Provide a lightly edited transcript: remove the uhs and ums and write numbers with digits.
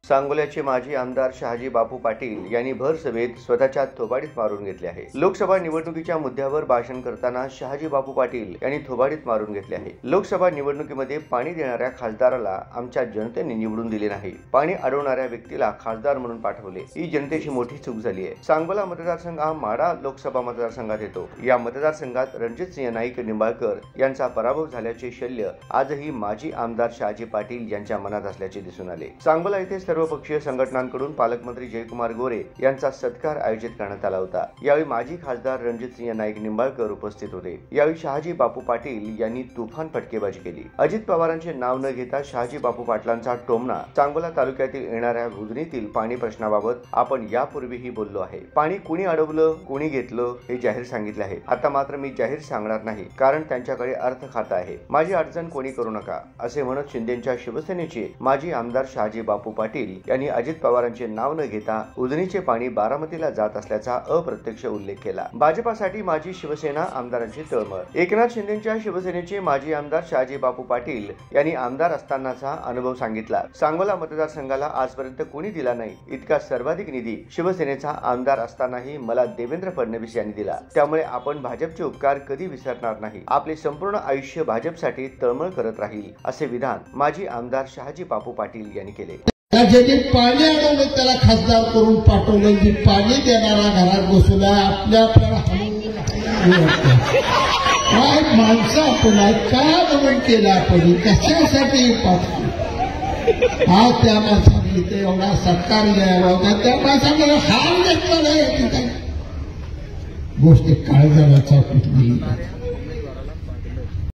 सांगोल्याचे माजी आमदार शहाजी बापू पाटील यांनी भर सभेत स्वतःच्या थोबाडीत मारून घेतले आहे। लोकसभा निवडणुकीच्या मुद्द्यावर भाषण करताना शहाजी बापू पाटील यांनी थोबाडीत मारून घेतले आहे। लोकसभा निवडणुकीमध्ये पाणी देणाऱ्या खासदाराला आमच्या जनतेने निवडून दिले नाही, पाणी अडवणाऱ्या व्यक्तीला खासदार म्हणून पाठवले, ही जनतेची मोठी चूक झाली आहे। सांगोला मतदारसंघ हा माढा लोकसभा मतदारसंघात येतो। या मतदारसंघात रणजितसिंह नाईक निंबाळकर यांचा पराभव झाल्याचे शल्य आजही माजी आमदार शहाजी पाटील यांच्या मनात असल्याचे दिसून आले। सांगोला येथे सर्वपक्षीय संघटनांकडून पालकमंत्री जयकुमार गोरे यांचा सत्कार आयोजित करण्यात आला होता। यावेळी माजी खासदार रणजितसिंह नाईक निंबाळकर उपस्थित होते। यावेळी शहाजी बापू पाटील यांनी तुफान फटकेबाजी केली। अजित पवारांचे नाव न घेता शहाजी बापू पाटलांचा टोमणा सांगोला तालुक्यातील येणाऱ्या उजनीतील पाणी प्रश्नाबाबत आपण यापूर्वीही बोललो आहे। पाणी कुणी अडवलं, कुणी घेतलं हे जाहीर सांगितले आहे। आता मात्र मी जाहीर सांगणार नाही, कारण त्यांच्याकडे अर्थ खातं आहे। माझी अडचण कोणी करू नका असे म्हणत शिंदेच्या शिवसेनेचे माजी आमदार शहाजी बापू पाटील यांनी अजित पवारांचे नाव न घेता उजनीचे पाणी बारामतीला जात असल्याचा अप्रत्यक्ष उल्लेख केला। भाजपासाठी माजी शिवसेना आमदारांची तळमळ। एकनाथ शिंदेच्या शिवसेनेचे माजी आमदार शहाजी बापू पाटील यांनी आमदार असतानाचा अनुभव सांगितला। सांगोला मतदारसंघाला आजपर्यंत कोणी दिला नाही इतका सर्वाधिक निधी शिवसेनेचा आमदार असतानाही मला देवेंद्र फडणवीस यांनी दिला। त्यामुळे आपण भाजपचे उपकार कधी विसरणार नाही। आपले संपूर्ण आयुष्य भाजपसाठी तळमळ करत राहील असे विधान माजी आमदार शहाजी बापू पाटील यांनी केले। ज्यांनी पाणी अडवलं त्याला खासदार करून पाठवलं, जी पाणी देणारा घरात बसवला आपल्या काय माणसं आपण काय गमन केलं आपण कशासाठी पाठवलं। आज त्या माणसाने इथे एवढा सत्कार द्यावा, त्या माणसाने हाल घेतला नाही, गोष्ट काळजाचा कुठली